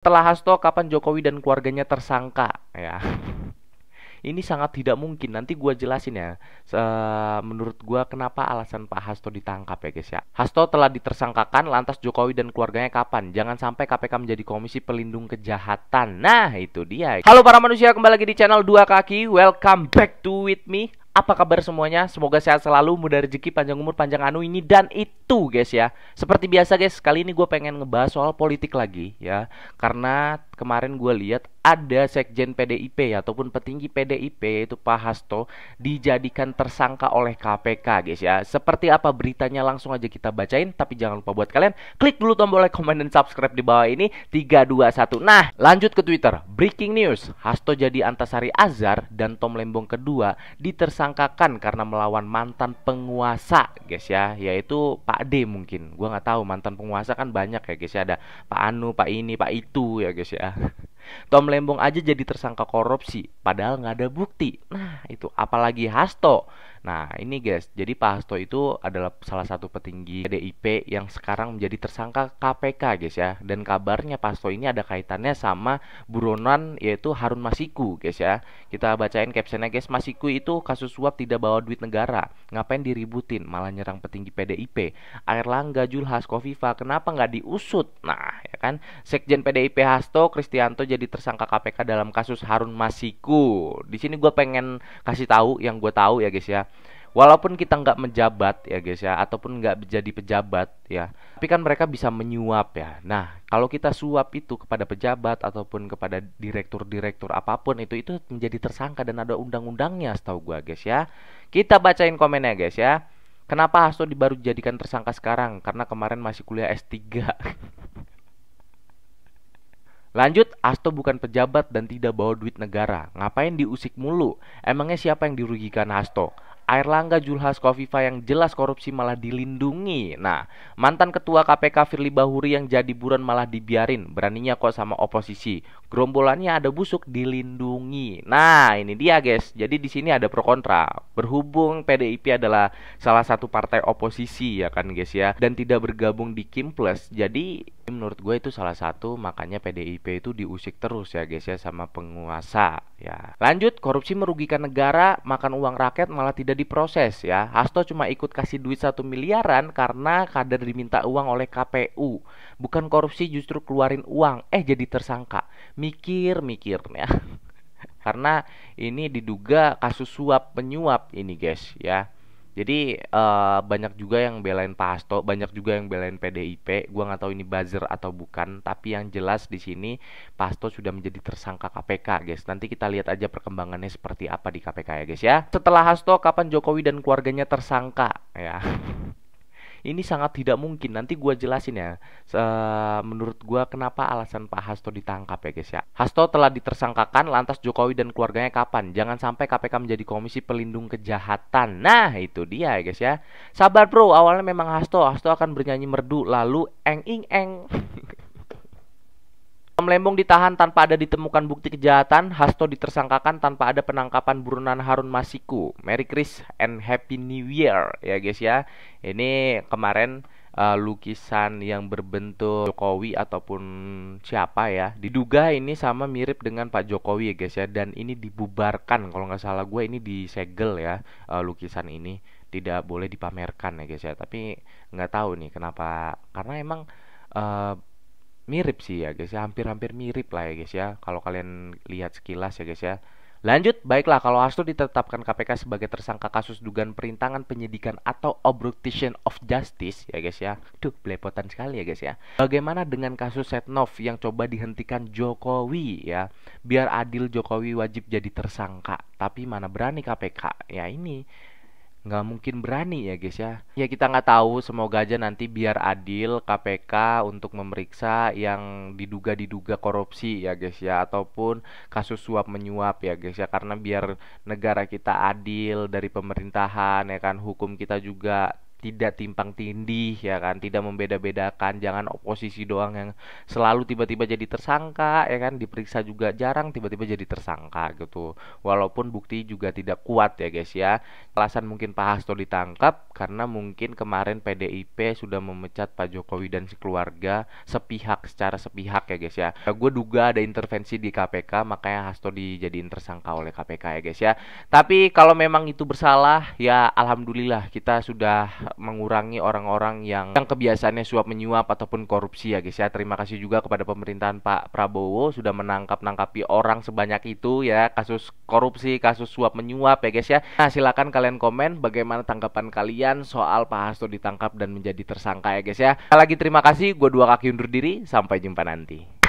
Setelah Hasto, kapan Jokowi dan keluarganya tersangka? Ya, ini sangat tidak mungkin. Nanti gua jelasin ya. Menurut gua kenapa alasan Pak Hasto ditangkap ya guys ya. Hasto telah ditersangkakan, lantas Jokowi dan keluarganya kapan? Jangan sampai KPK menjadi Komisi Pelindung Kejahatan. Nah, itu dia. Halo para manusia, kembali lagi di channel Dua Kaki. Welcome back to with me. Apa kabar semuanya? Semoga sehat selalu, mudah rezeki, panjang umur, panjang anu ini dan itu guys ya. Seperti biasa guys, kali ini gue pengen ngebahas soal politik lagi ya. Karena kemarin gue lihat ada sekjen PDIP ya, ataupun petinggi PDIP yaitu Pak Hasto dijadikan tersangka oleh KPK guys ya. Seperti apa beritanya langsung aja kita bacain. Tapi jangan lupa buat kalian klik dulu tombol like, komen, dan subscribe di bawah ini. 3, 2, 1. Nah lanjut ke Twitter. Breaking news, Hasto jadi Antasari Azhar dan Tom Lembong kedua ditersangkakan karena melawan mantan penguasa guys ya, yaitu Pak D mungkin. Gua nggak tahu, mantan penguasa kan banyak ya guys ya, ada Pak Anu, Pak ini, Pak itu ya guys ya. Tom Lembong aja jadi tersangka korupsi padahal nggak ada bukti. Nah itu apalagi Hasto. Nah ini guys, jadi Pak Hasto itu adalah salah satu petinggi PDIP yang sekarang menjadi tersangka KPK guys ya. Dan kabarnya Pak Hasto ini ada kaitannya sama buronan yaitu Harun Masiku guys ya. Kita bacain captionnya guys. Masiku itu kasus suap tidak bawa duit negara, ngapain diributin, malah nyerang petinggi PDIP. Airlangga, Julhas, Kofifa, kenapa nggak diusut? Nah ya kan, Sekjen PDIP Hasto Kristianto jadi tersangka KPK dalam kasus Harun Masiku. Di sini gue pengen kasih tahu yang gue tahu ya guys ya. Walaupun kita nggak menjabat ya guys ya, ataupun nggak jadi pejabat ya, tapi kan mereka bisa menyuap ya. Nah kalau kita suap itu kepada pejabat ataupun kepada direktur-direktur apapun itu menjadi tersangka dan ada undang-undangnya setahu gua guys ya. Kita bacain komennya guys ya. Kenapa Hasto baru dijadikan tersangka sekarang? Karena kemarin masih kuliah S3. Lanjut, Hasto bukan pejabat dan tidak bawa duit negara. Ngapain diusik mulu? Emangnya siapa yang dirugikan Hasto? Airlangga, Julhas, Kofifa yang jelas korupsi malah dilindungi. Nah, mantan ketua KPK Firly Bahuri yang jadi buron malah dibiarin. Beraninya kok sama oposisi. Gerombolannya ada busuk dilindungi. Nah, ini dia guys. Jadi di sini ada pro kontra. Berhubung PDIP adalah salah satu partai oposisi ya kan guys ya, dan tidak bergabung di Kim Plus. Jadi menurut gue itu salah satu makanya PDIP itu diusik terus ya guys ya sama penguasa ya. Lanjut, korupsi merugikan negara, makan uang rakyat malah tidak diproses ya. Hasto cuma ikut kasih duit 1 miliaran karena kader diminta uang oleh KPU. Bukan korupsi, justru keluarin uang jadi tersangka. Mikir-mikir ya. Karena ini diduga kasus suap menyuap ini guys ya. Jadi banyak juga yang belain Pak Hasto, banyak juga yang belain PDIP. Gua nggak tahu ini buzzer atau bukan, tapi yang jelas di sini Pak Hasto sudah menjadi tersangka KPK, guys. Nanti kita lihat aja perkembangannya seperti apa di KPK ya, guys ya. Setelah Hasto, kapan Jokowi dan keluarganya tersangka? Ya. Ini sangat tidak mungkin. Nanti gua jelasin ya. Menurut gua kenapa alasan Pak Hasto ditangkap ya guys ya. Hasto telah ditersangkakan, lantas Jokowi dan keluarganya kapan? Jangan sampai KPK menjadi Komisi Pelindung Kejahatan. Nah itu dia ya guys ya. Sabar bro, awalnya memang Hasto akan bernyanyi merdu, lalu eng ing eng. Tom Lembong ditahan tanpa ada ditemukan bukti kejahatan. Hasto ditersangkakan tanpa ada penangkapan buronan Harun Masiku. Merry Christmas and Happy New Year ya guys ya. Ini kemarin lukisan yang berbentuk Jokowi ataupun siapa ya, diduga ini sama mirip dengan Pak Jokowi ya guys ya. Dan ini dibubarkan, kalau nggak salah gue ini disegel ya, lukisan ini tidak boleh dipamerkan ya guys ya. Tapi nggak tahu nih kenapa, karena emang mirip sih ya guys ya, hampir-hampir mirip lah ya guys ya, kalau kalian lihat sekilas ya guys ya. Lanjut, baiklah, kalau Hasto ditetapkan KPK sebagai tersangka kasus dugaan perintangan penyidikan atau obstruction of justice ya guys ya. Duh, belepotan sekali ya guys ya. Bagaimana dengan kasus Setnov yang coba dihentikan Jokowi ya? Biar adil Jokowi wajib jadi tersangka, tapi mana berani KPK. Ya ini nggak mungkin berani ya guys ya. Ya kita nggak tahu, semoga aja nanti biar adil KPK untuk memeriksa yang diduga korupsi ya guys ya, ataupun kasus suap menyuap ya guys ya. Karena biar negara kita adil dari pemerintahan ya kan, hukum kita juga tidak timpang tindih ya kan, tidak membeda-bedakan, jangan oposisi doang yang selalu tiba-tiba jadi tersangka ya kan, diperiksa juga jarang tiba-tiba jadi tersangka gitu. Walaupun bukti juga tidak kuat ya guys ya. Alasan mungkin Pak Hasto ditangkap karena mungkin kemarin PDIP sudah memecat Pak Jokowi dan sekeluarga sepihak, secara sepihak ya guys ya. Gue duga ada intervensi di KPK, makanya Hasto dijadiin tersangka oleh KPK ya guys ya. Tapi kalau memang itu bersalah, ya alhamdulillah kita sudah mengurangi orang-orang yang kebiasaannya suap menyuap ataupun korupsi ya guys ya. Terima kasih juga kepada pemerintahan Pak Prabowo sudah menangkap-nangkapi orang sebanyak itu ya, kasus korupsi, kasus suap menyuap ya guys ya. Nah, silakan kalian komen bagaimana tanggapan kalian soal Pak Hasto ditangkap dan menjadi tersangka ya guys ya. Sekali lagi terima kasih, gue Dua Kaki undur diri, sampai jumpa nanti.